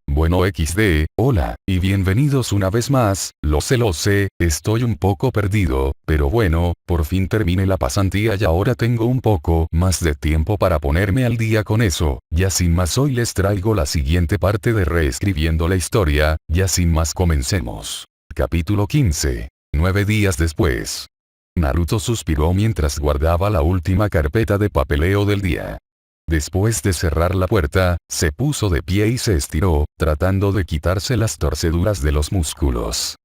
Bueno XD, hola, y bienvenidos una vez más, lo sé, estoy un poco perdido, pero bueno, por fin terminé la pasantía y ahora tengo un poco más de tiempo para ponerme al día con eso. Ya sin más, hoy les traigo la siguiente parte de Reescribiendo la Historia. Ya sin más, comencemos. Capítulo 15. 9 días después. Naruto suspiró mientras guardaba la última carpeta de papeleo del día. Después de cerrar la puerta, se puso de pie y se estiró, tratando de quitarse las torceduras de los músculos.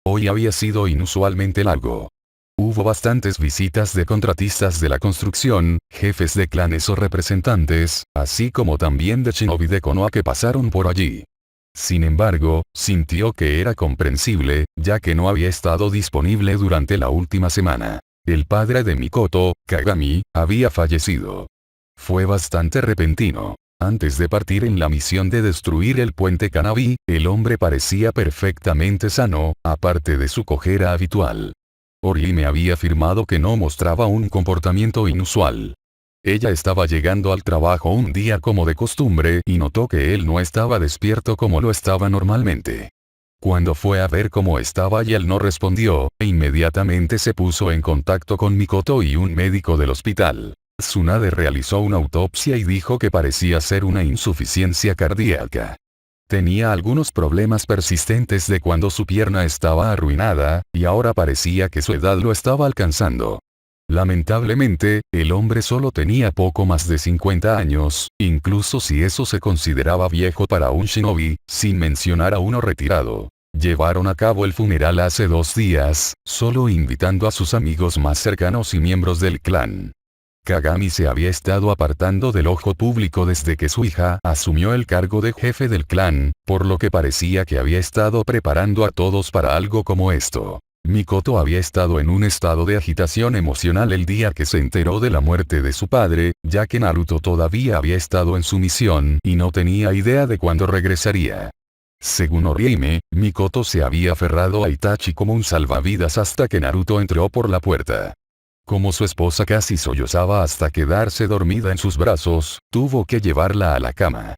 Hoy había sido inusualmente largo. Hubo bastantes visitas de contratistas de la construcción, jefes de clanes o representantes, así como también de shinobi de Konoha que pasaron por allí. Sin embargo, sintió que era comprensible, ya que no había estado disponible durante la última semana. El padre de Mikoto, Kagami, había fallecido. Fue bastante repentino. Antes de partir en la misión de destruir el puente Kanabi, el hombre parecía perfectamente sano, aparte de su cojera habitual. Orihime había afirmado que no mostraba un comportamiento inusual. Ella estaba llegando al trabajo un día como de costumbre y notó que él no estaba despierto como lo estaba normalmente. Cuando fue a ver cómo estaba y él no respondió, inmediatamente se puso en contacto con Mikoto y un médico del hospital. Tsunade realizó una autopsia y dijo que parecía ser una insuficiencia cardíaca. Tenía algunos problemas persistentes de cuando su pierna estaba arruinada, y ahora parecía que su edad lo estaba alcanzando. Lamentablemente, el hombre solo tenía poco más de 50 años, incluso si eso se consideraba viejo para un shinobi, sin mencionar a uno retirado. Llevaron a cabo el funeral hace 2 días, solo invitando a sus amigos más cercanos y miembros del clan. Kagami se había estado apartando del ojo público desde que su hija asumió el cargo de jefe del clan, por lo que parecía que había estado preparando a todos para algo como esto. Mikoto había estado en un estado de agitación emocional el día que se enteró de la muerte de su padre, ya que Naruto todavía había estado en su misión y no tenía idea de cuándo regresaría. Según Orihime, Mikoto se había aferrado a Itachi como un salvavidas hasta que Naruto entró por la puerta. Como su esposa casi sollozaba hasta quedarse dormida en sus brazos, tuvo que llevarla a la cama.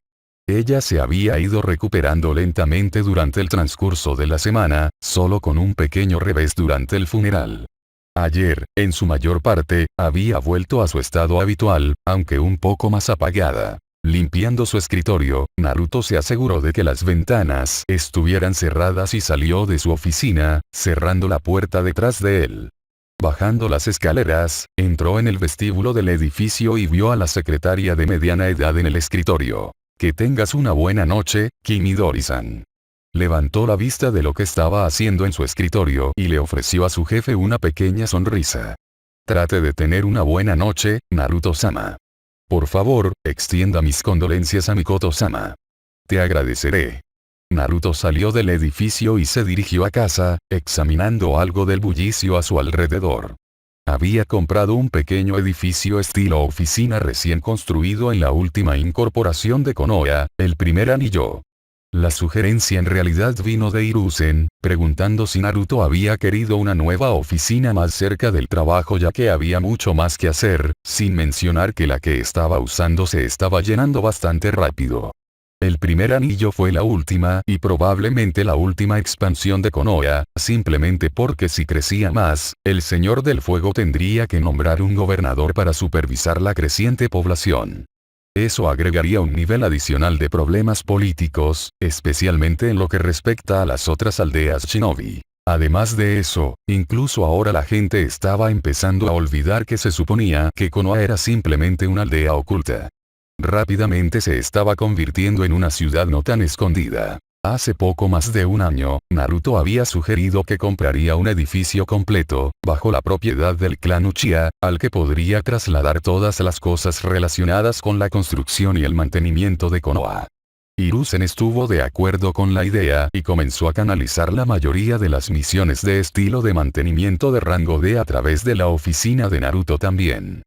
Ella se había ido recuperando lentamente durante el transcurso de la semana, solo con un pequeño revés durante el funeral. Ayer, en su mayor parte, había vuelto a su estado habitual, aunque un poco más apagada. Limpiando su escritorio, Naruto se aseguró de que las ventanas estuvieran cerradas y salió de su oficina, cerrando la puerta detrás de él. Bajando las escaleras, entró en el vestíbulo del edificio y vio a la secretaria de mediana edad en el escritorio. Que tengas una buena noche, Kimidori-san. Levantó la vista de lo que estaba haciendo en su escritorio y le ofreció a su jefe una pequeña sonrisa. Trate de tener una buena noche, Naruto-sama. Por favor, extienda mis condolencias a Mikoto-sama. Te agradeceré. Naruto salió del edificio y se dirigió a casa, examinando algo del bullicio a su alrededor. Había comprado un pequeño edificio estilo oficina recién construido en la última incorporación de Konoha, el primer anillo. La sugerencia en realidad vino de Hiruzen, preguntando si Naruto había querido una nueva oficina más cerca del trabajo ya que había mucho más que hacer, sin mencionar que la que estaba usando se estaba llenando bastante rápido. El primer anillo fue la última y probablemente la última expansión de Konoha, simplemente porque si crecía más, el Señor del Fuego tendría que nombrar un gobernador para supervisar la creciente población. Eso agregaría un nivel adicional de problemas políticos, especialmente en lo que respecta a las otras aldeas shinobi. Además de eso, incluso ahora la gente estaba empezando a olvidar que se suponía que Konoha era simplemente una aldea oculta. Rápidamente se estaba convirtiendo en una ciudad no tan escondida. Hace poco más de un año, Naruto había sugerido que compraría un edificio completo, bajo la propiedad del clan Uchiha, al que podría trasladar todas las cosas relacionadas con la construcción y el mantenimiento de Konoha. Hiruzen estuvo de acuerdo con la idea y comenzó a canalizar la mayoría de las misiones de estilo de mantenimiento de rango D a través de la oficina de Naruto también.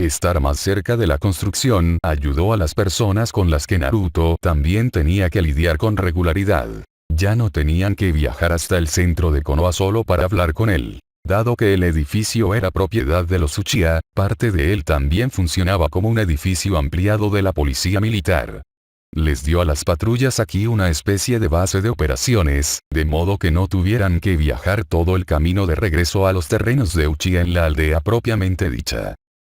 Estar más cerca de la construcción ayudó a las personas con las que Naruto también tenía que lidiar con regularidad. Ya no tenían que viajar hasta el centro de Konoha solo para hablar con él. Dado que el edificio era propiedad de los Uchiha, parte de él también funcionaba como un edificio ampliado de la policía militar. Les dio a las patrullas aquí una especie de base de operaciones, de modo que no tuvieran que viajar todo el camino de regreso a los terrenos de Uchiha en la aldea propiamente dicha.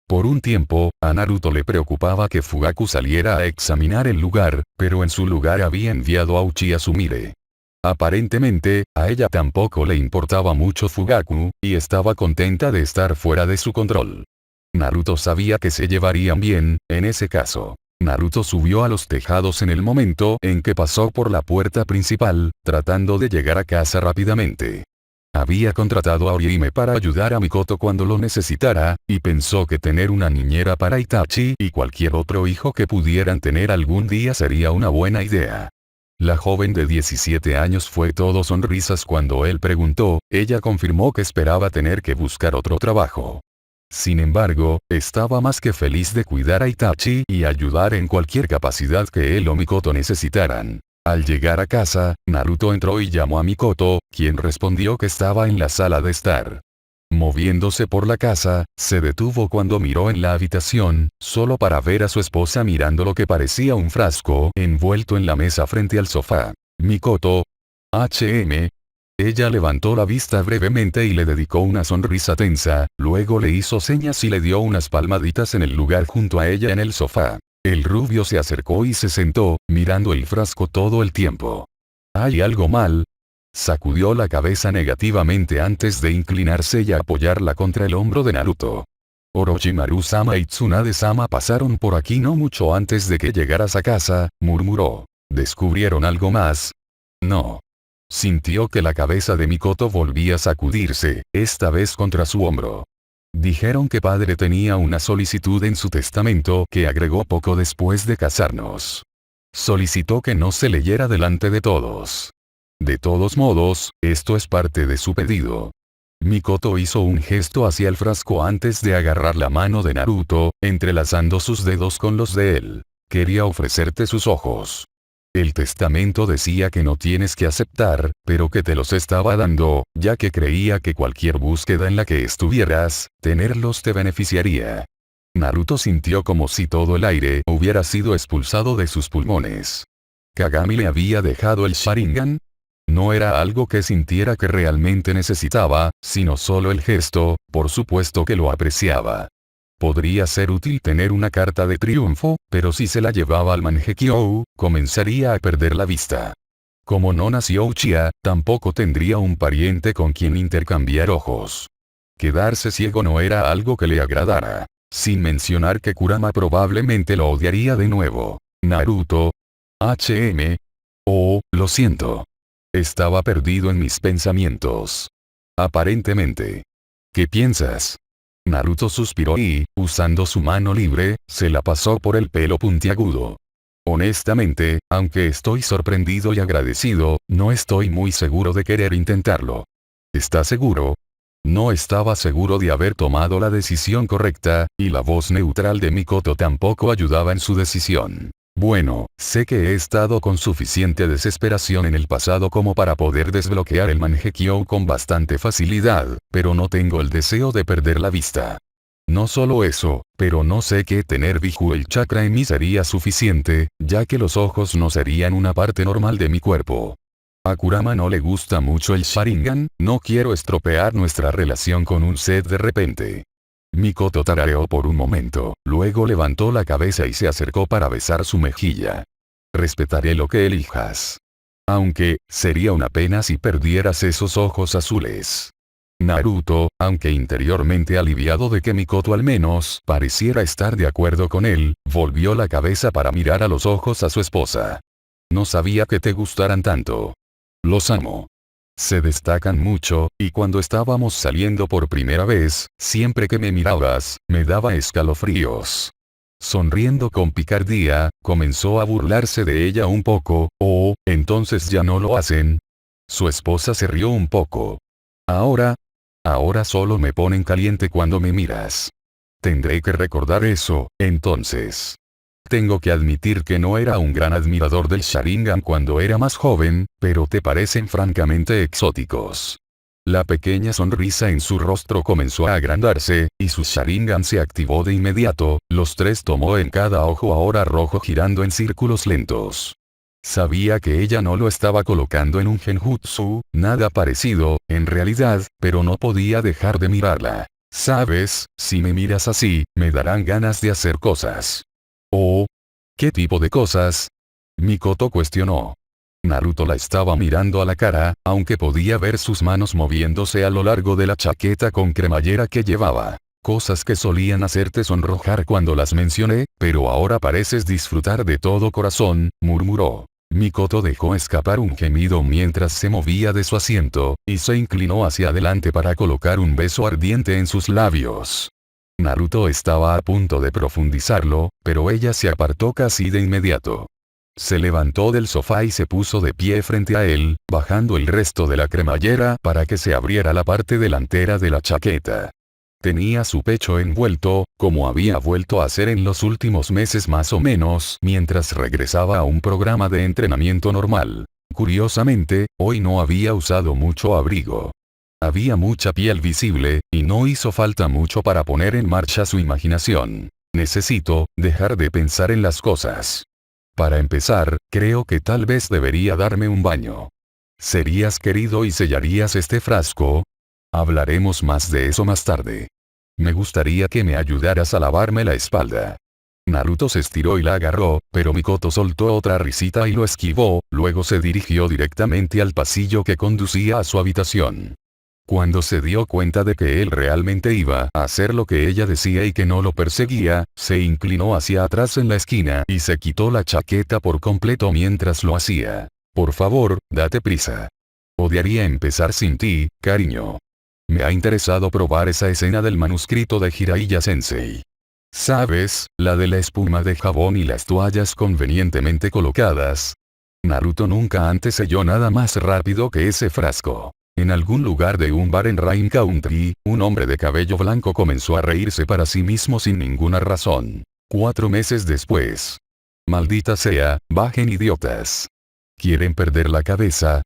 Por un tiempo, a Naruto le preocupaba que Fugaku saliera a examinar el lugar, pero en su lugar había enviado a Uchiha Sumire. Aparentemente, a ella tampoco le importaba mucho Fugaku, y estaba contenta de estar fuera de su control. Naruto sabía que se llevarían bien, en ese caso. Naruto subió a los tejados en el momento en que pasó por la puerta principal, tratando de llegar a casa rápidamente. Había contratado a Orihime para ayudar a Mikoto cuando lo necesitara, y pensó que tener una niñera para Itachi y cualquier otro hijo que pudieran tener algún día sería una buena idea. La joven de 17 años fue todo sonrisas cuando él preguntó, ella confirmó que esperaba tener que buscar otro trabajo. Sin embargo, estaba más que feliz de cuidar a Itachi y ayudar en cualquier capacidad que él o Mikoto necesitaran. Al llegar a casa, Naruto entró y llamó a Mikoto, quien respondió que estaba en la sala de estar. Moviéndose por la casa, se detuvo cuando miró en la habitación, solo para ver a su esposa mirando lo que parecía un frasco envuelto en la mesa frente al sofá. Mikoto. Ella levantó la vista brevemente y le dedicó una sonrisa tensa, luego le hizo señas y le dio unas palmaditas en el lugar junto a ella en el sofá. El rubio se acercó y se sentó, mirando el frasco todo el tiempo. ¿Hay algo mal? Sacudió la cabeza negativamente antes de inclinarse y apoyarla contra el hombro de Naruto. Orochimaru-sama y Tsunade-sama pasaron por aquí no mucho antes de que llegaras a casa, murmuró. ¿Descubrieron algo más? No. Sintió que la cabeza de Mikoto volvía a sacudirse, esta vez contra su hombro. Dijeron que padre tenía una solicitud en su testamento que agregó poco después de casarnos. Solicitó que no se leyera delante de todos. De todos modos, esto es parte de su pedido. Mikoto hizo un gesto hacia el frasco antes de agarrar la mano de Naruto, entrelazando sus dedos con los de él. Quería ofrecerte sus ojos. El testamento decía que no tienes que aceptar, pero que te los estaba dando, ya que creía que cualquier búsqueda en la que estuvieras, tenerlos te beneficiaría. Naruto sintió como si todo el aire hubiera sido expulsado de sus pulmones. ¿Kagami le había dejado el Sharingan? No era algo que sintiera que realmente necesitaba, sino solo el gesto, por supuesto que lo apreciaba. Podría ser útil tener una carta de triunfo, pero si se la llevaba al Mangekyou, comenzaría a perder la vista. Como no nació Uchiha, tampoco tendría un pariente con quien intercambiar ojos. Quedarse ciego no era algo que le agradara. Sin mencionar que Kurama probablemente lo odiaría de nuevo. Naruto. Oh, lo siento. Estaba perdido en mis pensamientos. Aparentemente. ¿Qué piensas? Naruto suspiró y, usando su mano libre, se la pasó por el pelo puntiagudo. Honestamente, aunque estoy sorprendido y agradecido, no estoy muy seguro de querer intentarlo. ¿Estás seguro? No estaba seguro de haber tomado la decisión correcta, y la voz neutral de Mikoto tampoco ayudaba en su decisión. Bueno, sé que he estado con suficiente desesperación en el pasado como para poder desbloquear el Mangekyou con bastante facilidad, pero no tengo el deseo de perder la vista. No solo eso, pero no sé que tener Biju el chakra en mí sería suficiente, ya que los ojos no serían una parte normal de mi cuerpo. A Kurama no le gusta mucho el Sharingan, no quiero estropear nuestra relación con un set de repente. Mikoto tarareó por un momento, luego levantó la cabeza y se acercó para besar su mejilla. Respetaré lo que elijas. Aunque, sería una pena si perdieras esos ojos azules. Naruto, aunque interiormente aliviado de que Mikoto al menos pareciera estar de acuerdo con él, volvió la cabeza para mirar a los ojos a su esposa. No sabía que te gustaran tanto. Los amo. Se destacan mucho, y cuando estábamos saliendo por primera vez, siempre que me mirabas, me daba escalofríos. Sonriendo con picardía, comenzó a burlarse de ella un poco. Oh, entonces ya no lo hacen. Su esposa se rió un poco. Ahora solo me ponen caliente cuando me miras. Tendré que recordar eso, entonces. Tengo que admitir que no era un gran admirador del Sharingan cuando era más joven, pero te parecen francamente exóticos. La pequeña sonrisa en su rostro comenzó a agrandarse, y su Sharingan se activó de inmediato, los tres tomó en cada ojo ahora rojo girando en círculos lentos. Sabía que ella no lo estaba colocando en un genjutsu, nada parecido, en realidad, pero no podía dejar de mirarla. Sabes, si me miras así, me darán ganas de hacer cosas. ¿Oh? ¿Qué tipo de cosas? Mikoto cuestionó. Naruto la estaba mirando a la cara, aunque podía ver sus manos moviéndose a lo largo de la chaqueta con cremallera que llevaba. Cosas que solían hacerte sonrojar cuando las mencioné, pero ahora pareces disfrutar de todo corazón, murmuró. Mikoto dejó escapar un gemido mientras se movía de su asiento, y se inclinó hacia adelante para colocar un beso ardiente en sus labios. Naruto estaba a punto de profundizarlo, pero ella se apartó casi de inmediato. Se levantó del sofá y se puso de pie frente a él, bajando el resto de la cremallera para que se abriera la parte delantera de la chaqueta. Tenía su pecho envuelto, como había vuelto a hacer en los últimos meses más o menos, mientras regresaba a un programa de entrenamiento normal. Curiosamente, hoy no había usado mucho abrigo. Había mucha piel visible, y no hizo falta mucho para poner en marcha su imaginación. Necesito dejar de pensar en las cosas. Para empezar, creo que tal vez debería darme un baño. ¿Serías querido y sellarías este frasco? Hablaremos más de eso más tarde. Me gustaría que me ayudaras a lavarme la espalda. Naruto se estiró y la agarró, pero Mikoto soltó otra risita y lo esquivó, luego se dirigió directamente al pasillo que conducía a su habitación. Cuando se dio cuenta de que él realmente iba a hacer lo que ella decía y que no lo perseguía, se inclinó hacia atrás en la esquina y se quitó la chaqueta por completo mientras lo hacía. Por favor, date prisa. Odiaría empezar sin ti, cariño. Me ha interesado probar esa escena del manuscrito de Jiraiya Sensei. ¿Sabes, la de la espuma de jabón y las toallas convenientemente colocadas? Naruto nunca antes selló nada más rápido que ese frasco. En algún lugar de un bar en Rain Country, un hombre de cabello blanco comenzó a reírse para sí mismo sin ninguna razón. 4 meses después. Maldita sea, bajen idiotas. ¿Quieren perder la cabeza?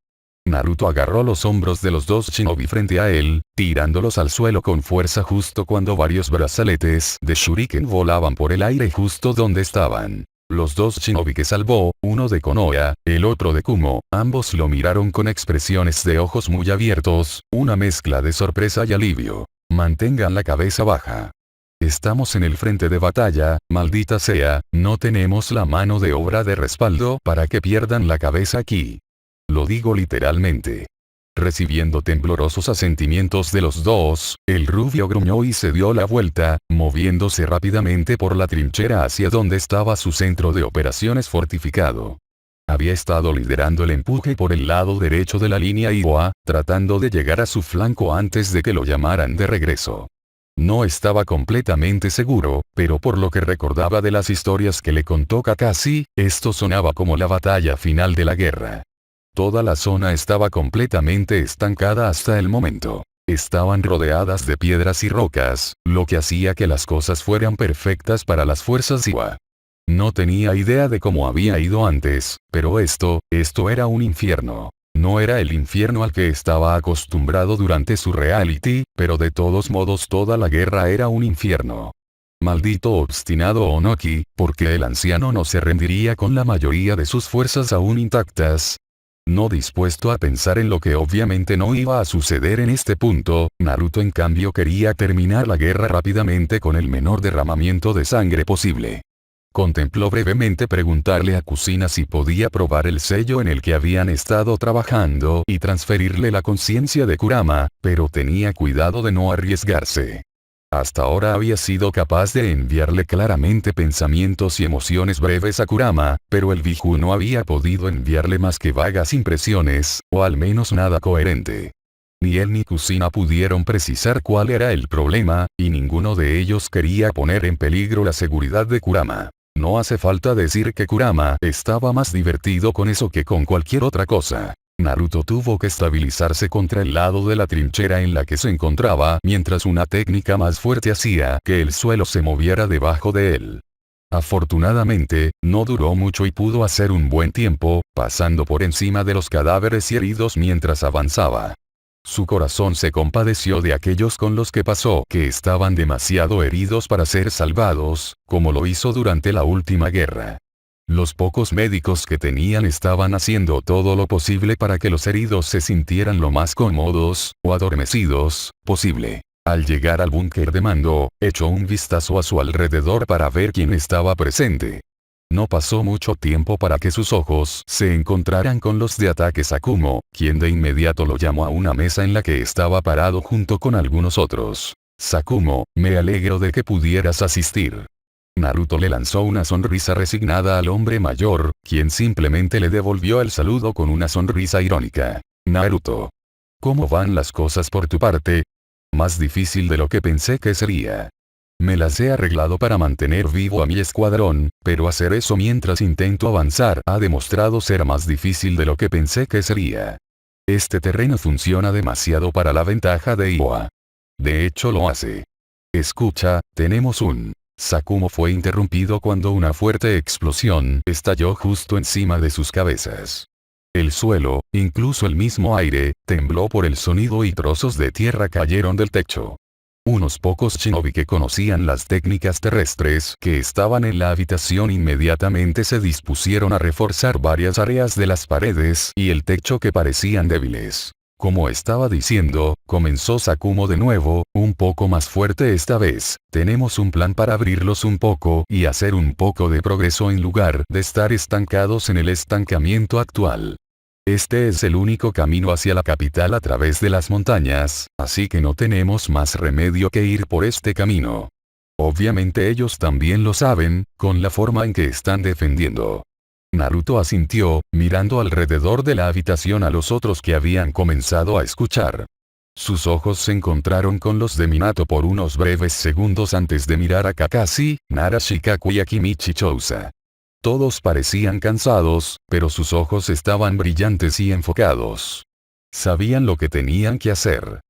Naruto agarró los hombros de los dos shinobi frente a él, tirándolos al suelo con fuerza justo cuando varios brazaletes de shuriken volaban por el aire justo donde estaban. Los dos shinobi que salvó, uno de Konoha, el otro de Kumo, ambos lo miraron con expresiones de ojos muy abiertos, una mezcla de sorpresa y alivio. Mantengan la cabeza baja. Estamos en el frente de batalla, maldita sea, no tenemos la mano de obra de respaldo para que pierdan la cabeza aquí. Lo digo literalmente. Recibiendo temblorosos asentimientos de los dos, el rubio gruñó y se dio la vuelta, moviéndose rápidamente por la trinchera hacia donde estaba su centro de operaciones fortificado. Había estado liderando el empuje por el lado derecho de la línea Iwa, tratando de llegar a su flanco antes de que lo llamaran de regreso. No estaba completamente seguro, pero por lo que recordaba de las historias que le contó Kakashi, esto sonaba como la batalla final de la guerra. Toda la zona estaba completamente estancada hasta el momento. Estaban rodeadas de piedras y rocas, lo que hacía que las cosas fueran perfectas para las fuerzas Iwa. No tenía idea de cómo había ido antes, pero esto era un infierno. No era el infierno al que estaba acostumbrado durante su reality, pero de todos modos toda la guerra era un infierno. Maldito obstinado Onoki, porque el anciano no se rendiría con la mayoría de sus fuerzas aún intactas. No dispuesto a pensar en lo que obviamente no iba a suceder en este punto, Naruto en cambio quería terminar la guerra rápidamente con el menor derramamiento de sangre posible. Contempló brevemente preguntarle a Kusina si podía probar el sello en el que habían estado trabajando y transferirle la conciencia de Kurama, pero tenía cuidado de no arriesgarse. Hasta ahora había sido capaz de enviarle claramente pensamientos y emociones breves a Kurama, pero el Biju no había podido enviarle más que vagas impresiones, o al menos nada coherente. Ni él ni Kusina pudieron precisar cuál era el problema, y ninguno de ellos quería poner en peligro la seguridad de Kurama. No hace falta decir que Kurama estaba más divertido con eso que con cualquier otra cosa. Naruto tuvo que estabilizarse contra el lado de la trinchera en la que se encontraba mientras una técnica más fuerte hacía que el suelo se moviera debajo de él. Afortunadamente, no duró mucho y pudo hacer un buen tiempo, pasando por encima de los cadáveres y heridos mientras avanzaba. Su corazón se compadeció de aquellos con los que pasó que estaban demasiado heridos para ser salvados, como lo hizo durante la última guerra. Los pocos médicos que tenían estaban haciendo todo lo posible para que los heridos se sintieran lo más cómodos, o adormecidos, posible. Al llegar al búnker de mando, echó un vistazo a su alrededor para ver quién estaba presente. No pasó mucho tiempo para que sus ojos se encontraran con los de ataque Sakumo, quien de inmediato lo llamó a una mesa en la que estaba parado junto con algunos otros. Sakumo, me alegro de que pudieras asistir. Naruto le lanzó una sonrisa resignada al hombre mayor, quien simplemente le devolvió el saludo con una sonrisa irónica. Naruto. ¿Cómo van las cosas por tu parte? Más difícil de lo que pensé que sería. Me las he arreglado para mantener vivo a mi escuadrón, pero hacer eso mientras intento avanzar ha demostrado ser más difícil de lo que pensé que sería. Este terreno funciona demasiado para la ventaja de Iwa. De hecho lo hace. Escucha, tenemos un... Sakumo fue interrumpido cuando una fuerte explosión estalló justo encima de sus cabezas. El suelo, incluso el mismo aire, tembló por el sonido y trozos de tierra cayeron del techo. Unos pocos shinobi que conocían las técnicas terrestres que estaban en la habitación inmediatamente se dispusieron a reforzar varias áreas de las paredes y el techo que parecían débiles. Como estaba diciendo, comenzó Sakumo de nuevo, un poco más fuerte esta vez. Tenemos un plan para abrirlos un poco y hacer un poco de progreso en lugar de estar estancados en el estancamiento actual. Este es el único camino hacia la capital a través de las montañas, así que no tenemos más remedio que ir por este camino. Obviamente ellos también lo saben, con la forma en que están defendiendo. Naruto asintió, mirando alrededor de la habitación a los otros que habían comenzado a escuchar. Sus ojos se encontraron con los de Minato por unos breves segundos antes de mirar a Kakashi, Nara Shikaku y Akimichi Chousa. Todos parecían cansados, pero sus ojos estaban brillantes y enfocados. Sabían lo que tenían que hacer.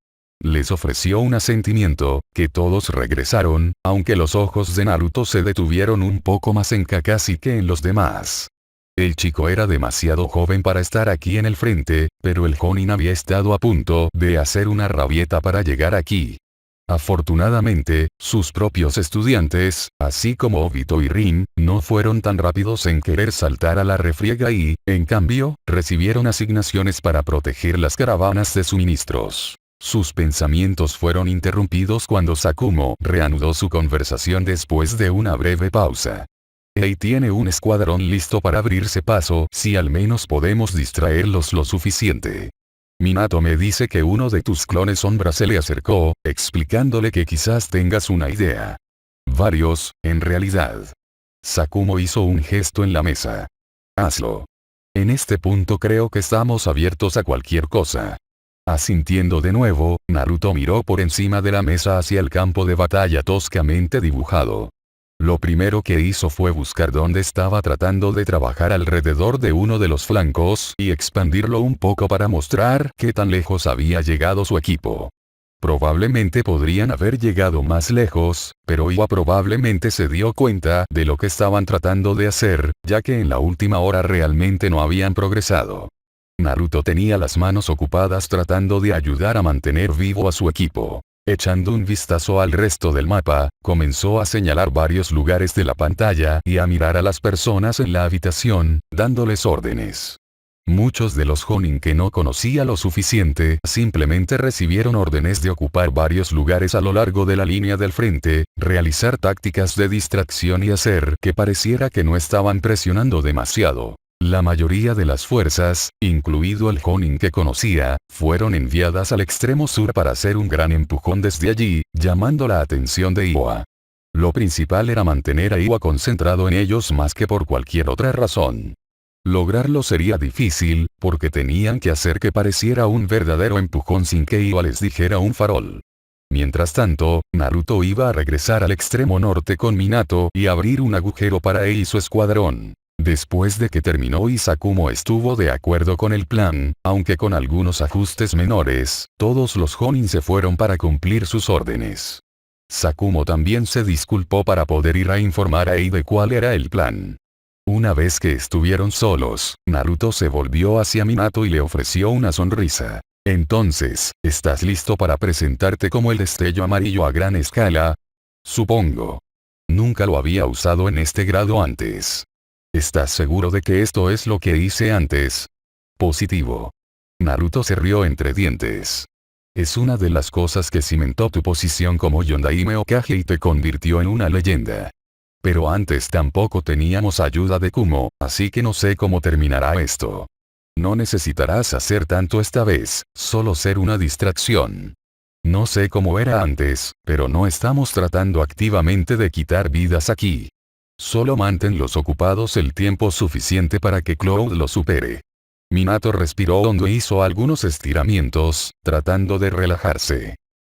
Les ofreció un asentimiento, que todos regresaron, aunque los ojos de Naruto se detuvieron un poco más en Kakashi que en los demás. El chico era demasiado joven para estar aquí en el frente, pero el Jonin había estado a punto de hacer una rabieta para llegar aquí. Afortunadamente, sus propios estudiantes, así como Obito y Rin, no fueron tan rápidos en querer saltar a la refriega y, en cambio, recibieron asignaciones para proteger las caravanas de suministros. Sus pensamientos fueron interrumpidos cuando Sakumo reanudó su conversación después de una breve pausa. Ei tiene un escuadrón listo para abrirse paso si al menos podemos distraerlos lo suficiente. Minato me dice que uno de tus clones sombra se le acercó, explicándole que quizás tengas una idea. Varios, en realidad. Sakumo hizo un gesto en la mesa. Hazlo. En este punto creo que estamos abiertos a cualquier cosa. Asintiendo de nuevo, Naruto miró por encima de la mesa hacia el campo de batalla toscamente dibujado. Lo primero que hizo fue buscar dónde estaba tratando de trabajar alrededor de uno de los flancos y expandirlo un poco para mostrar qué tan lejos había llegado su equipo. Probablemente podrían haber llegado más lejos, pero Iwa probablemente se dio cuenta de lo que estaban tratando de hacer, ya que en la última hora realmente no habían progresado. Naruto tenía las manos ocupadas tratando de ayudar a mantener vivo a su equipo. Echando un vistazo al resto del mapa, comenzó a señalar varios lugares de la pantalla y a mirar a las personas en la habitación, dándoles órdenes. Muchos de los Jonin que no conocía lo suficiente simplemente recibieron órdenes de ocupar varios lugares a lo largo de la línea del frente, realizar tácticas de distracción y hacer que pareciera que no estaban presionando demasiado. La mayoría de las fuerzas, incluido el Jonin que conocía, fueron enviadas al extremo sur para hacer un gran empujón desde allí, llamando la atención de Iwa. Lo principal era mantener a Iwa concentrado en ellos más que por cualquier otra razón. Lograrlo sería difícil, porque tenían que hacer que pareciera un verdadero empujón sin que Iwa les dijera un farol. Mientras tanto, Naruto iba a regresar al extremo norte con Minato y abrir un agujero para él y su escuadrón. Después de que terminó y Sakumo estuvo de acuerdo con el plan, aunque con algunos ajustes menores, todos los Jonin se fueron para cumplir sus órdenes. Sakumo también se disculpó para poder ir a informar a Ei de cuál era el plan. Una vez que estuvieron solos, Naruto se volvió hacia Minato y le ofreció una sonrisa. Entonces, ¿estás listo para presentarte como el destello amarillo a gran escala? Supongo. Nunca lo había usado en este grado antes. ¿Estás seguro de que esto es lo que hice antes? Positivo. Naruto se rió entre dientes. Es una de las cosas que cimentó tu posición como Yondaime Hokage y te convirtió en una leyenda. Pero antes tampoco teníamos ayuda de Kumo, así que no sé cómo terminará esto. No necesitarás hacer tanto esta vez, solo ser una distracción. No sé cómo era antes, pero no estamos tratando activamente de quitar vidas aquí. Solo manténlos ocupados el tiempo suficiente para que Cloud lo supere. Minato respiró hondo e hizo algunos estiramientos, tratando de relajarse.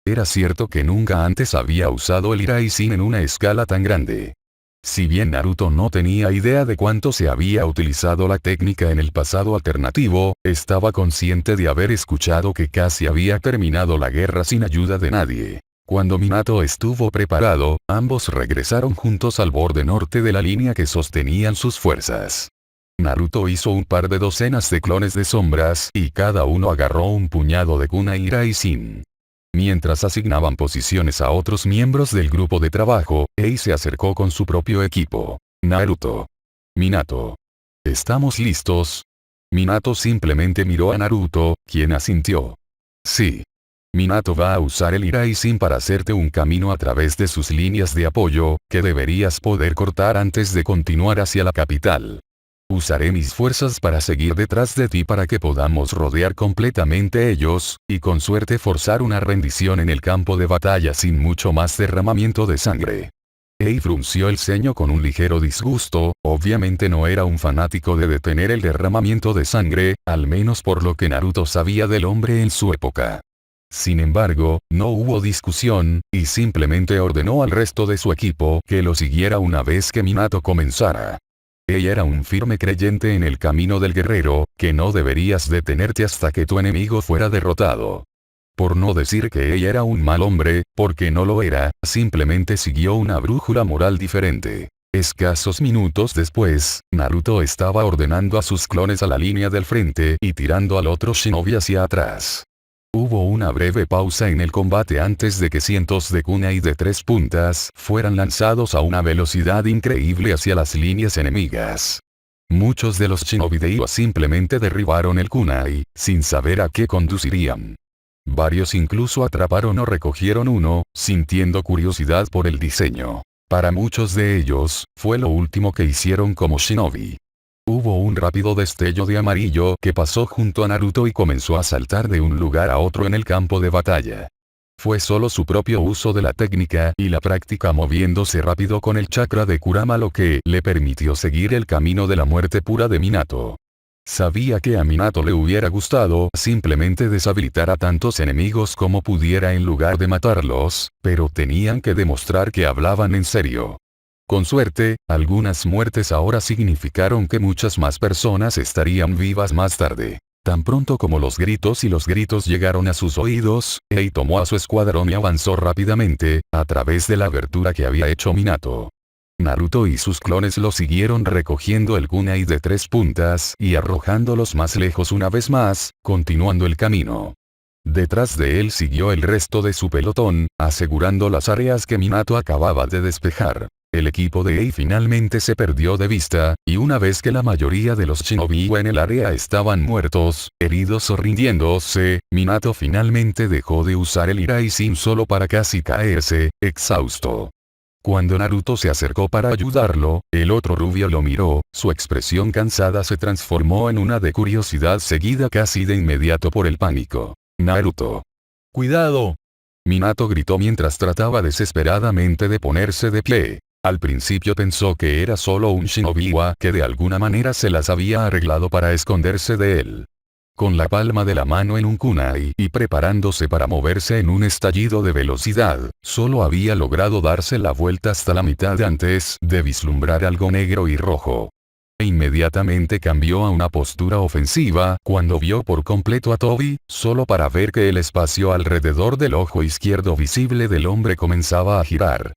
Era cierto que nunca antes había usado el Iraizin en una escala tan grande. Si bien Naruto no tenía idea de cuánto se había utilizado la técnica en el pasado alternativo, estaba consciente de haber escuchado que casi había terminado la guerra sin ayuda de nadie. Cuando Minato estuvo preparado, ambos regresaron juntos al borde norte de la línea que sostenían sus fuerzas. Naruto hizo un par de docenas de clones de sombras y cada uno agarró un puñado de kunai Iraizin. Mientras asignaban posiciones a otros miembros del grupo de trabajo, Ei se acercó con su propio equipo. Naruto. Minato. ¿Estamos listos? Minato simplemente miró a Naruto, quien asintió. Sí. Minato va a usar el Iraizin para hacerte un camino a través de sus líneas de apoyo, que deberías poder cortar antes de continuar hacia la capital. Usaré mis fuerzas para seguir detrás de ti para que podamos rodear completamente ellos, y con suerte forzar una rendición en el campo de batalla sin mucho más derramamiento de sangre. Ei frunció el ceño con un ligero disgusto, obviamente no era un fanático de detener el derramamiento de sangre, al menos por lo que Naruto sabía del hombre en su época. Sin embargo, no hubo discusión, y simplemente ordenó al resto de su equipo que lo siguiera una vez que Minato comenzara. Ella era un firme creyente en el camino del guerrero, que no deberías detenerte hasta que tu enemigo fuera derrotado. Por no decir que ella era un mal hombre, porque no lo era, simplemente siguió una brújula moral diferente. Escasos minutos después, Naruto estaba ordenando a sus clones a la línea del frente y tirando al otro shinobi hacia atrás. Hubo una breve pausa en el combate antes de que cientos de kunai de 3 puntas fueran lanzados a una velocidad increíble hacia las líneas enemigas. Muchos de los shinobi de Iwa simplemente derribaron el kunai, sin saber a qué conducirían. Varios incluso atraparon o recogieron uno, sintiendo curiosidad por el diseño. Para muchos de ellos, fue lo último que hicieron como shinobi. Hubo un rápido destello de amarillo que pasó junto a Naruto y comenzó a saltar de un lugar a otro en el campo de batalla. Fue solo su propio uso de la técnica y la práctica moviéndose rápido con el chakra de Kurama lo que le permitió seguir el camino de la muerte pura de Minato. Sabía que a Minato le hubiera gustado simplemente deshabilitar a tantos enemigos como pudiera en lugar de matarlos, pero tenían que demostrar que hablaban en serio. Con suerte, algunas muertes ahora significaron que muchas más personas estarían vivas más tarde. Tan pronto como los gritos llegaron a sus oídos, Ei tomó a su escuadrón y avanzó rápidamente, a través de la abertura que había hecho Minato. Naruto y sus clones lo siguieron recogiendo el kunai de 3 puntas y arrojándolos más lejos una vez más, continuando el camino. Detrás de él siguió el resto de su pelotón, asegurando las áreas que Minato acababa de despejar. El equipo de Ei finalmente se perdió de vista, y una vez que la mayoría de los shinobi en el área estaban muertos, heridos o rindiéndose, Minato finalmente dejó de usar el Iraizin solo para casi caerse, exhausto. Cuando Naruto se acercó para ayudarlo, el otro rubio lo miró, su expresión cansada se transformó en una de curiosidad seguida casi de inmediato por el pánico. Naruto. ¡Cuidado! Minato gritó mientras trataba desesperadamente de ponerse de pie. Al principio pensó que era solo un shinobi que de alguna manera se las había arreglado para esconderse de él. Con la palma de la mano en un kunai y preparándose para moverse en un estallido de velocidad, solo había logrado darse la vuelta hasta la mitad antes de vislumbrar algo negro y rojo. Inmediatamente cambió a una postura ofensiva cuando vio por completo a Tobi, solo para ver que el espacio alrededor del ojo izquierdo visible del hombre comenzaba a girar.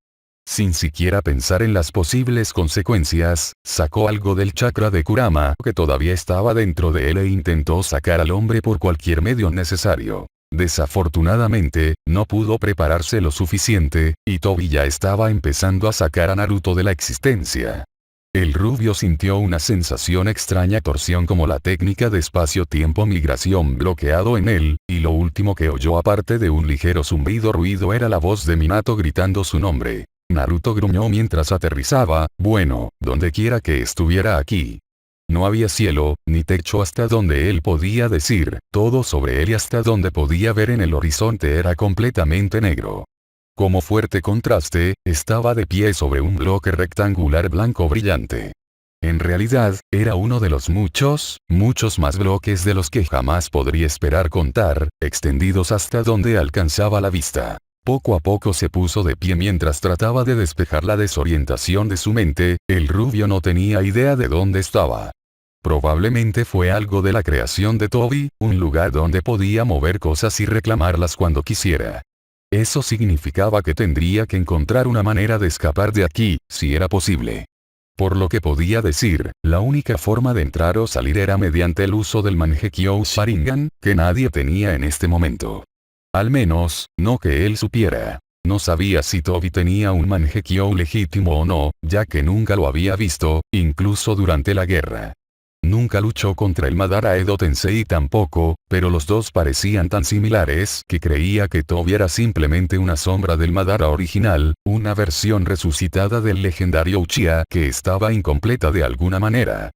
Sin siquiera pensar en las posibles consecuencias, sacó algo del chakra de Kurama que todavía estaba dentro de él e intentó sacar al hombre por cualquier medio necesario. Desafortunadamente, no pudo prepararse lo suficiente, y Tobi ya estaba empezando a sacar a Naruto de la existencia. El rubio sintió una sensación extraña torsión como la técnica de espacio-tiempo migración bloqueado en él, y lo último que oyó aparte de un ligero zumbido ruido era la voz de Minato gritando su nombre. Naruto gruñó mientras aterrizaba, bueno, donde quiera que estuviera aquí. No había cielo, ni techo hasta donde él podía decir, todo sobre él y hasta donde podía ver en el horizonte era completamente negro. Como fuerte contraste, estaba de pie sobre un bloque rectangular blanco brillante. En realidad, era uno de los muchos más bloques de los que jamás podría esperar contar, extendidos hasta donde alcanzaba la vista. Poco a poco se puso de pie mientras trataba de despejar la desorientación de su mente, el rubio no tenía idea de dónde estaba. Probablemente fue algo de la creación de Tobi, un lugar donde podía mover cosas y reclamarlas cuando quisiera. Eso significaba que tendría que encontrar una manera de escapar de aquí, si era posible. Por lo que podía decir, la única forma de entrar o salir era mediante el uso del Mangekyou Sharingan, que nadie tenía en este momento. Al menos, no que él supiera. No sabía si Tobi tenía un Mangekyou legítimo o no, ya que nunca lo había visto, incluso durante la guerra. Nunca luchó contra el Madara Edo Tensei tampoco, pero los dos parecían tan similares que creía que Tobi era simplemente una sombra del Madara original, una versión resucitada del legendario Uchiha que estaba incompleta de alguna manera.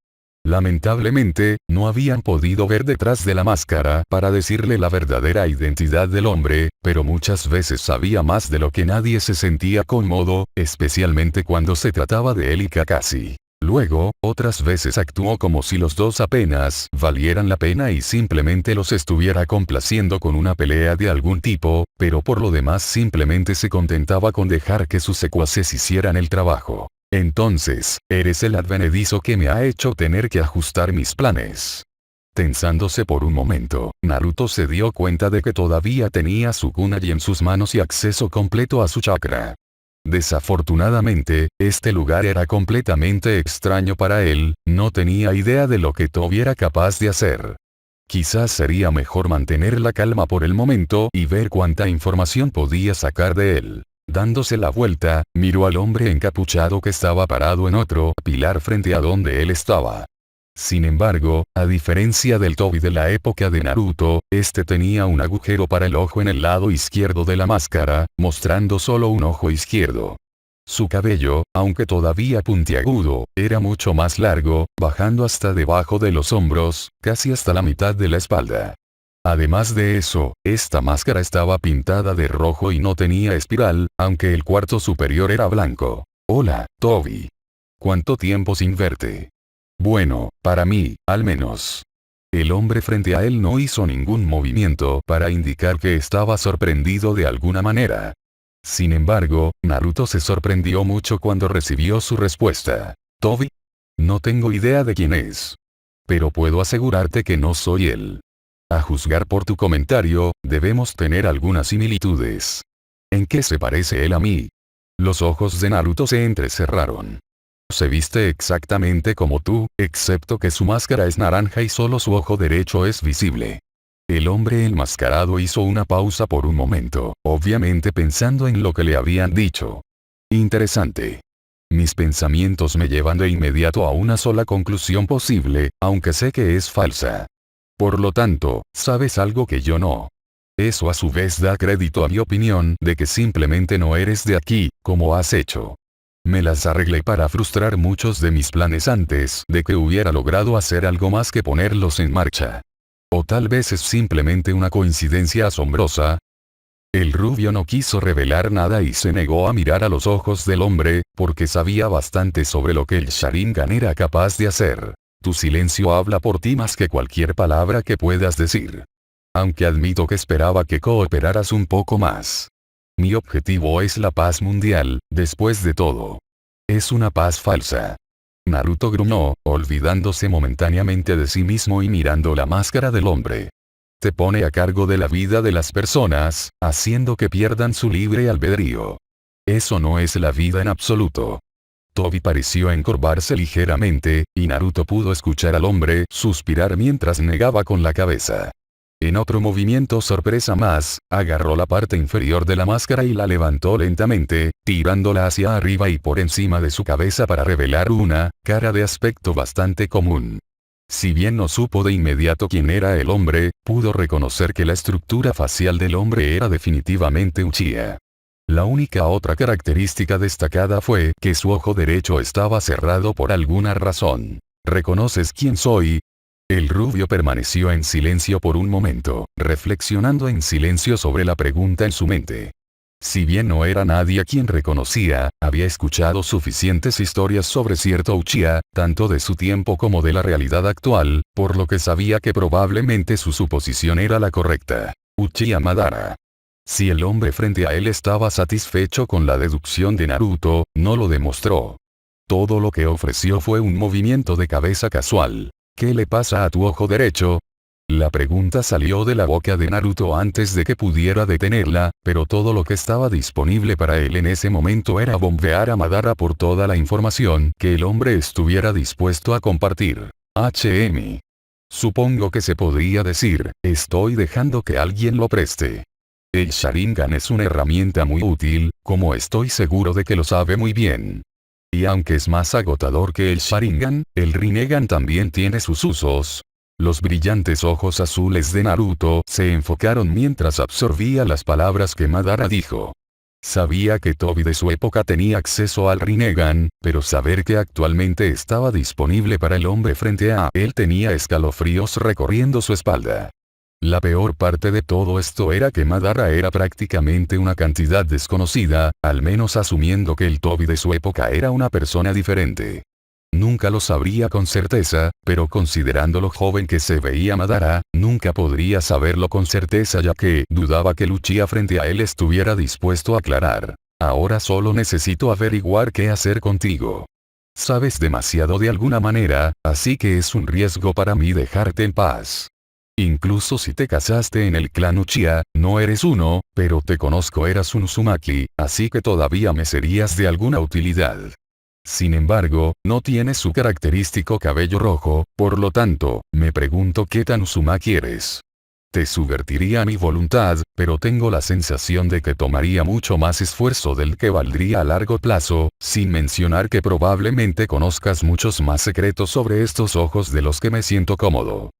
Lamentablemente, no habían podido ver detrás de la máscara para decirle la verdadera identidad del hombre, pero muchas veces sabía más de lo que nadie se sentía cómodo, especialmente cuando se trataba de él y Kakashi. Luego, otras veces actuó como si los dos apenas valieran la pena y simplemente los estuviera complaciendo con una pelea de algún tipo, pero por lo demás simplemente se contentaba con dejar que sus secuaces hicieran el trabajo. Entonces, eres el advenedizo que me ha hecho tener que ajustar mis planes. Tensándose por un momento, Naruto se dio cuenta de que todavía tenía su kunai en sus manos y acceso completo a su chakra. Desafortunadamente, este lugar era completamente extraño para él, no tenía idea de lo que Tobi era capaz de hacer. Quizás sería mejor mantener la calma por el momento y ver cuánta información podía sacar de él. Dándose la vuelta, miró al hombre encapuchado que estaba parado en otro pilar frente a donde él estaba. Sin embargo, a diferencia del Tobi de la época de Naruto, este tenía un agujero para el ojo en el lado izquierdo de la máscara, mostrando solo un ojo izquierdo. Su cabello, aunque todavía puntiagudo, era mucho más largo, bajando hasta debajo de los hombros, casi hasta la mitad de la espalda. Además de eso, esta máscara estaba pintada de rojo y no tenía espiral, aunque el cuarto superior era blanco. Hola, Tobi. ¿Cuánto tiempo sin verte? Bueno, para mí, al menos. El hombre frente a él no hizo ningún movimiento para indicar que estaba sorprendido de alguna manera. Sin embargo, Naruto se sorprendió mucho cuando recibió su respuesta. ¿Tobi? No tengo idea de quién es. Pero puedo asegurarte que no soy él. A juzgar por tu comentario, debemos tener algunas similitudes. ¿En qué se parece él a mí? Los ojos de Naruto se entrecerraron. Se viste exactamente como tú, excepto que su máscara es naranja y solo su ojo derecho es visible. El hombre enmascarado hizo una pausa por un momento, obviamente pensando en lo que le habían dicho. Interesante. Mis pensamientos me llevan de inmediato a una sola conclusión posible, aunque sé que es falsa. Por lo tanto, sabes algo que yo no. Eso a su vez da crédito a mi opinión de que simplemente no eres de aquí, como has hecho. Me las arreglé para frustrar muchos de mis planes antes de que hubiera logrado hacer algo más que ponerlos en marcha. O tal vez es simplemente una coincidencia asombrosa. El rubio no quiso revelar nada y se negó a mirar a los ojos del hombre, porque sabía bastante sobre lo que el Sharingan era capaz de hacer. Tu silencio habla por ti más que cualquier palabra que puedas decir. Aunque admito que esperaba que cooperaras un poco más. Mi objetivo es la paz mundial, después de todo. Es una paz falsa. Naruto gruñó, olvidándose momentáneamente de sí mismo y mirando la máscara del hombre. Te pone a cargo de la vida de las personas, haciendo que pierdan su libre albedrío. Eso no es la vida en absoluto. Tobi pareció encorvarse ligeramente, y Naruto pudo escuchar al hombre suspirar mientras negaba con la cabeza. En otro movimiento sorpresa más, agarró la parte inferior de la máscara y la levantó lentamente, tirándola hacia arriba y por encima de su cabeza para revelar una cara de aspecto bastante común. Si bien no supo de inmediato quién era el hombre, pudo reconocer que la estructura facial del hombre era definitivamente Uchiha. La única otra característica destacada fue que su ojo derecho estaba cerrado por alguna razón. ¿Reconoces quién soy? El rubio permaneció en silencio por un momento, reflexionando en silencio sobre la pregunta en su mente. Si bien no era nadie a quien reconocía, había escuchado suficientes historias sobre cierto Uchiha, tanto de su tiempo como de la realidad actual, por lo que sabía que probablemente su suposición era la correcta. Uchiha Madara. Si el hombre frente a él estaba satisfecho con la deducción de Naruto, no lo demostró. Todo lo que ofreció fue un movimiento de cabeza casual. ¿Qué le pasa a tu ojo derecho? La pregunta salió de la boca de Naruto antes de que pudiera detenerla, pero todo lo que estaba disponible para él en ese momento era bombear a Madara por toda la información que el hombre estuviera dispuesto a compartir. Supongo que se podría decir, estoy dejando que alguien lo preste. El Sharingan es una herramienta muy útil, como estoy seguro de que lo sabe muy bien. Y aunque es más agotador que el Sharingan, el Rinnegan también tiene sus usos. Los brillantes ojos azules de Naruto se enfocaron mientras absorbía las palabras que Madara dijo. Sabía que Tobi de su época tenía acceso al Rinnegan, pero saber que actualmente estaba disponible para el hombre frente a él tenía escalofríos recorriendo su espalda. La peor parte de todo esto era que Madara era prácticamente una cantidad desconocida, al menos asumiendo que el Tobi de su época era una persona diferente. Nunca lo sabría con certeza, pero considerando lo joven que se veía Madara, nunca podría saberlo con certeza ya que dudaba que el Uchiha frente a él estuviera dispuesto a aclarar. Ahora solo necesito averiguar qué hacer contigo. Sabes demasiado de alguna manera, así que es un riesgo para mí dejarte en paz. Incluso si te casaste en el clan Uchiha, no eres uno, pero te conozco, eras un Uzumaki, así que todavía me serías de alguna utilidad. Sin embargo, no tienes su característico cabello rojo, por lo tanto, me pregunto qué tan Uzumaki eres. Te subvertiría mi voluntad, pero tengo la sensación de que tomaría mucho más esfuerzo del que valdría a largo plazo, sin mencionar que probablemente conozcas muchos más secretos sobre estos ojos de los que me siento cómodo.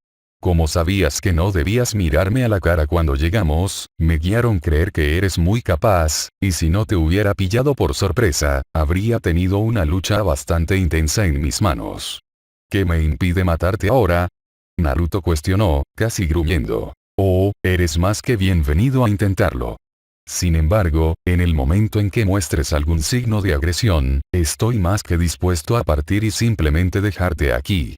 Como sabías que no debías mirarme a la cara cuando llegamos, me guiaron creer que eres muy capaz, y si no te hubiera pillado por sorpresa, habría tenido una lucha bastante intensa en mis manos. ¿Qué me impide matarte ahora? Naruto cuestionó, casi gruñendo. Oh, eres más que bienvenido a intentarlo. Sin embargo, en el momento en que muestres algún signo de agresión, estoy más que dispuesto a partir y simplemente dejarte aquí.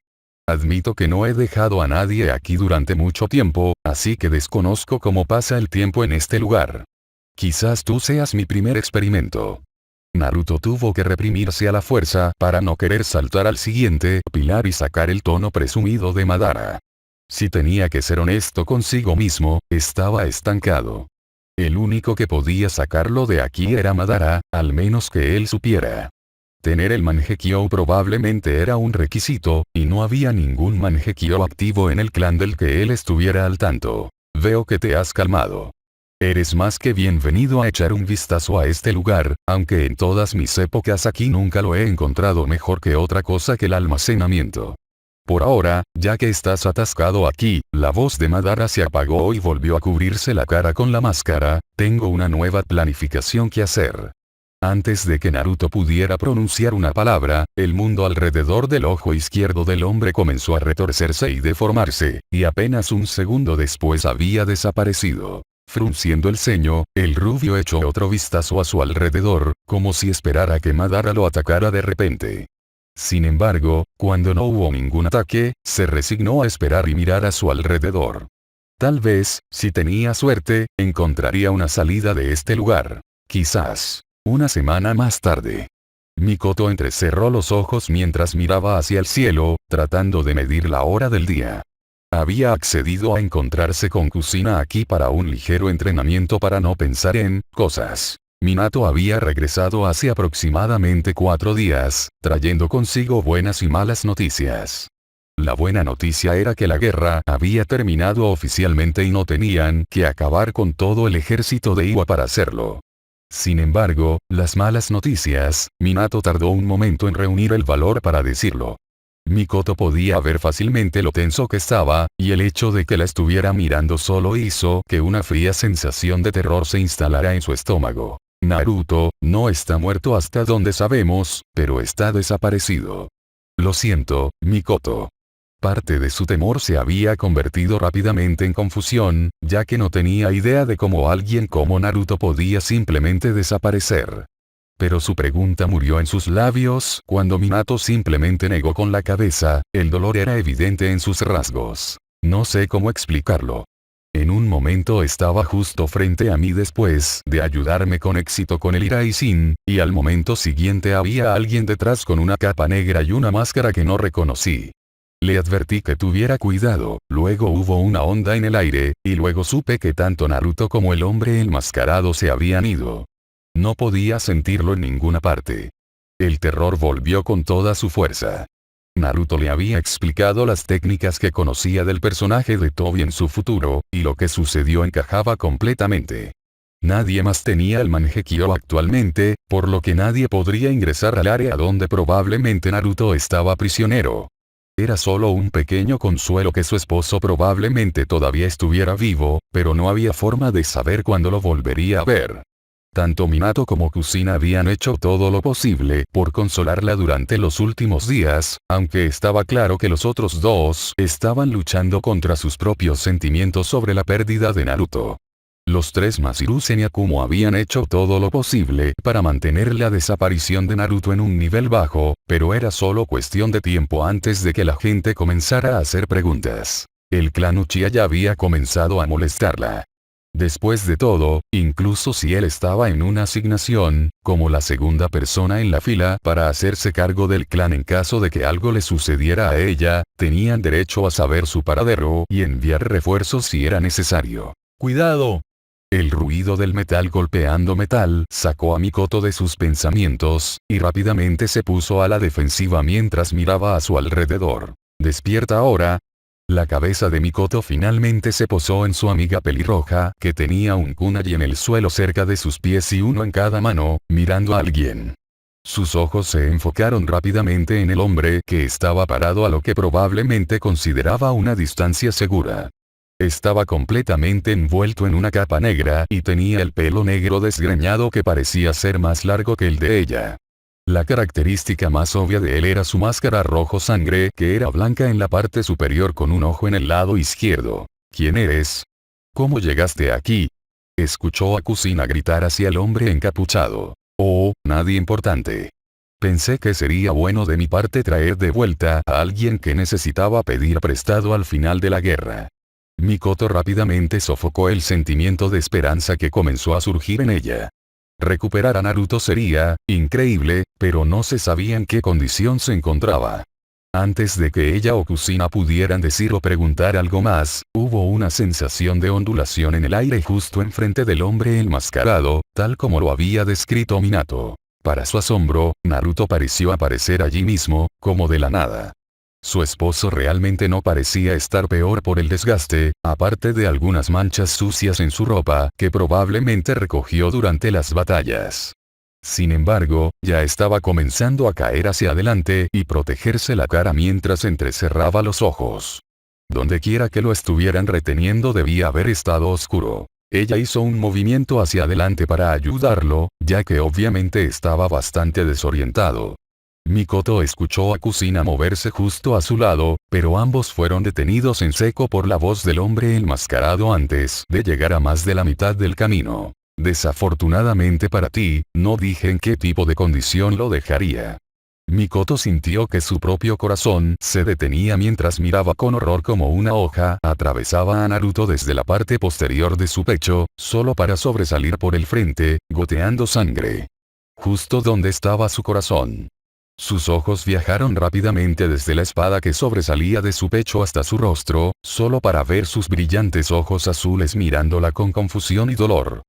Admito que no he dejado a nadie aquí durante mucho tiempo, así que desconozco cómo pasa el tiempo en este lugar. Quizás tú seas mi primer experimento. Naruto tuvo que reprimirse a la fuerza para no querer saltar al siguiente pilar y sacar el tono presumido de Madara. Si tenía que ser honesto consigo mismo, estaba estancado. El único que podía sacarlo de aquí era Madara, al menos que él supiera. Tener el Mangekyo probablemente era un requisito, y no había ningún Mangekyo activo en el clan del que él estuviera al tanto. Veo que te has calmado. Eres más que bienvenido a echar un vistazo a este lugar, aunque en todas mis épocas aquí nunca lo he encontrado mejor que otra cosa que el almacenamiento. Por ahora, ya que estás atascado aquí, la voz de Madara se apagó y volvió a cubrirse la cara con la máscara, tengo una nueva planificación que hacer. Antes de que Naruto pudiera pronunciar una palabra, el mundo alrededor del ojo izquierdo del hombre comenzó a retorcerse y deformarse, y apenas un segundo después había desaparecido. Frunciendo el ceño, el rubio echó otro vistazo a su alrededor, como si esperara que Madara lo atacara de repente. Sin embargo, cuando no hubo ningún ataque, se resignó a esperar y mirar a su alrededor. Tal vez, si tenía suerte, encontraría una salida de este lugar. Quizás. Una semana más tarde. Mikoto entrecerró los ojos mientras miraba hacia el cielo, tratando de medir la hora del día. Había accedido a encontrarse con Kusina aquí para un ligero entrenamiento para no pensar en cosas. Minato había regresado hace aproximadamente 4 días, trayendo consigo buenas y malas noticias. La buena noticia era que la guerra había terminado oficialmente y no tenían que acabar con todo el ejército de Iwa para hacerlo. Sin embargo, las malas noticias, Minato tardó un momento en reunir el valor para decirlo. Mikoto podía ver fácilmente lo tenso que estaba, y el hecho de que la estuviera mirando solo hizo que una fría sensación de terror se instalara en su estómago. Naruto, no está muerto hasta donde sabemos, pero está desaparecido. Lo siento, Mikoto. Parte de su temor se había convertido rápidamente en confusión, ya que no tenía idea de cómo alguien como Naruto podía simplemente desaparecer. Pero su pregunta murió en sus labios cuando Minato simplemente negó con la cabeza, el dolor era evidente en sus rasgos. No sé cómo explicarlo. En un momento estaba justo frente a mí después de ayudarme con éxito con el Iraizin, y al momento siguiente había alguien detrás con una capa negra y una máscara que no reconocí. Le advertí que tuviera cuidado, luego hubo una onda en el aire, y luego supe que tanto Naruto como el hombre enmascarado se habían ido. No podía sentirlo en ninguna parte. El terror volvió con toda su fuerza. Naruto le había explicado las técnicas que conocía del personaje de Tobi en su futuro, y lo que sucedió encajaba completamente. Nadie más tenía el Mangekyo actualmente, por lo que nadie podría ingresar al área donde probablemente Naruto estaba prisionero. Era solo un pequeño consuelo que su esposo probablemente todavía estuviera vivo, pero no había forma de saber cuándo lo volvería a ver. Tanto Minato como Kusina habían hecho todo lo posible por consolarla durante los últimos días, aunque estaba claro que los otros dos estaban luchando contra sus propios sentimientos sobre la pérdida de Naruto. Los tres más Hiruzen y Akumo habían hecho todo lo posible para mantener la desaparición de Naruto en un nivel bajo, pero era solo cuestión de tiempo antes de que la gente comenzara a hacer preguntas. El clan Uchiha ya había comenzado a molestarla. Después de todo, incluso si él estaba en una asignación, como la segunda persona en la fila para hacerse cargo del clan en caso de que algo le sucediera a ella, tenían derecho a saber su paradero y enviar refuerzos si era necesario. ¡Cuidado! El ruido del metal golpeando metal sacó a Mikoto de sus pensamientos, y rápidamente se puso a la defensiva mientras miraba a su alrededor. ¿Despierta ahora? La cabeza de Mikoto finalmente se posó en su amiga pelirroja, que tenía un kunai en el suelo cerca de sus pies y uno en cada mano, mirando a alguien. Sus ojos se enfocaron rápidamente en el hombre que estaba parado a lo que probablemente consideraba una distancia segura. Estaba completamente envuelto en una capa negra y tenía el pelo negro desgreñado que parecía ser más largo que el de ella. La característica más obvia de él era su máscara rojo sangre que era blanca en la parte superior con un ojo en el lado izquierdo. ¿Quién eres? ¿Cómo llegaste aquí? Escuchó a Kusina gritar hacia el hombre encapuchado. Oh, nadie importante. Pensé que sería bueno de mi parte traer de vuelta a alguien que necesitaba pedir prestado al final de la guerra. Mikoto rápidamente sofocó el sentimiento de esperanza que comenzó a surgir en ella. Recuperar a Naruto sería increíble, pero no se sabía en qué condición se encontraba. Antes de que ella o Kusina pudieran decir o preguntar algo más, hubo una sensación de ondulación en el aire justo enfrente del hombre enmascarado, tal como lo había descrito Minato. Para su asombro, Naruto pareció aparecer allí mismo, como de la nada. Su esposo realmente no parecía estar peor por el desgaste, aparte de algunas manchas sucias en su ropa que probablemente recogió durante las batallas. Sin embargo, ya estaba comenzando a caer hacia adelante y protegerse la cara mientras entrecerraba los ojos. Dondequiera que lo estuvieran reteniendo debía haber estado oscuro. Ella hizo un movimiento hacia adelante para ayudarlo, ya que obviamente estaba bastante desorientado. Mikoto escuchó a Kusina moverse justo a su lado, pero ambos fueron detenidos en seco por la voz del hombre enmascarado antes de llegar a más de la mitad del camino. Desafortunadamente para ti, no dije en qué tipo de condición lo dejaría. Mikoto sintió que su propio corazón se detenía mientras miraba con horror como una hoja atravesaba a Naruto desde la parte posterior de su pecho, solo para sobresalir por el frente, goteando sangre. Justo donde estaba su corazón. Sus ojos viajaron rápidamente desde la espada que sobresalía de su pecho hasta su rostro, solo para ver sus brillantes ojos azules mirándola con confusión y dolor.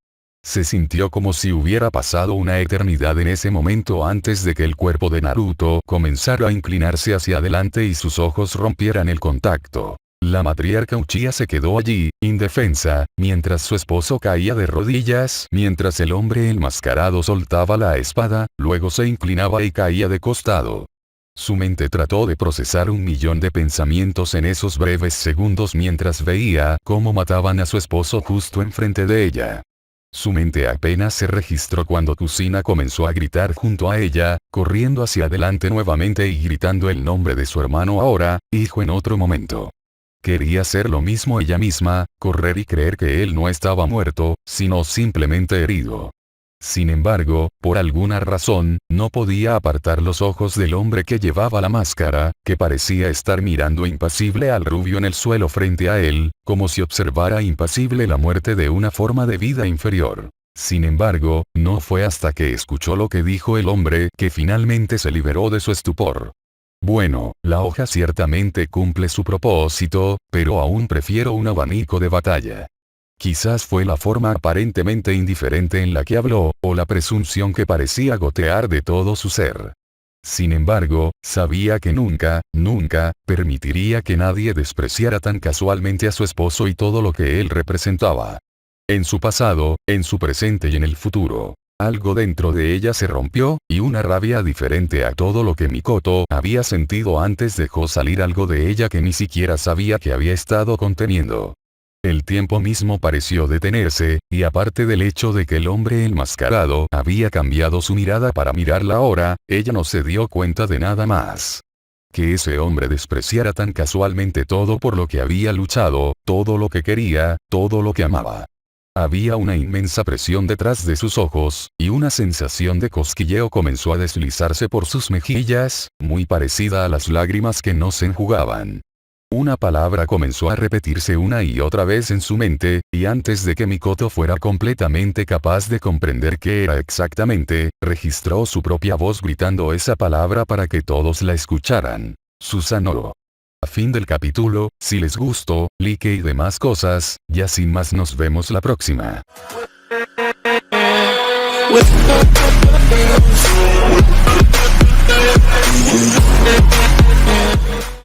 Se sintió como si hubiera pasado una eternidad en ese momento antes de que el cuerpo de Naruto comenzara a inclinarse hacia adelante y sus ojos rompieran el contacto. La matriarca Uchiha se quedó allí, indefensa, mientras su esposo caía de rodillas, mientras el hombre enmascarado soltaba la espada, luego se inclinaba y caía de costado. Su mente trató de procesar 1.000.000 de pensamientos en esos breves segundos mientras veía cómo mataban a su esposo justo enfrente de ella. Su mente apenas se registró cuando Kusina comenzó a gritar junto a ella, corriendo hacia adelante nuevamente y gritando el nombre de su hermano ahora, hijo en otro momento. Quería hacer lo mismo ella misma, correr y creer que él no estaba muerto, sino simplemente herido. Sin embargo, por alguna razón, no podía apartar los ojos del hombre que llevaba la máscara, que parecía estar mirando impasible al rubio en el suelo frente a él, como si observara impasible la muerte de una forma de vida inferior. Sin embargo, no fue hasta que escuchó lo que dijo el hombre que finalmente se liberó de su estupor. Bueno, la hoja ciertamente cumple su propósito, pero aún prefiero un abanico de batalla. Quizás fue la forma aparentemente indiferente en la que habló, o la presunción que parecía gotear de todo su ser. Sin embargo, sabía que nunca, nunca, permitiría que nadie despreciara tan casualmente a su esposo y todo lo que él representaba. En su pasado, en su presente y en el futuro. Algo dentro de ella se rompió, y una rabia diferente a todo lo que Mikoto había sentido antes dejó salir algo de ella que ni siquiera sabía que había estado conteniendo. El tiempo mismo pareció detenerse, y aparte del hecho de que el hombre enmascarado había cambiado su mirada para mirarla ahora, ella no se dio cuenta de nada más. Que ese hombre despreciara tan casualmente todo por lo que había luchado, todo lo que quería, todo lo que amaba. Había una inmensa presión detrás de sus ojos, y una sensación de cosquilleo comenzó a deslizarse por sus mejillas, muy parecida a las lágrimas que no se enjugaban. Una palabra comenzó a repetirse una y otra vez en su mente, y antes de que Mikoto fuera completamente capaz de comprender qué era exactamente, registró su propia voz gritando esa palabra para que todos la escucharan. Susanoo. A fin del capítulo, si les gustó, like y demás cosas, ya sin más nos vemos la próxima.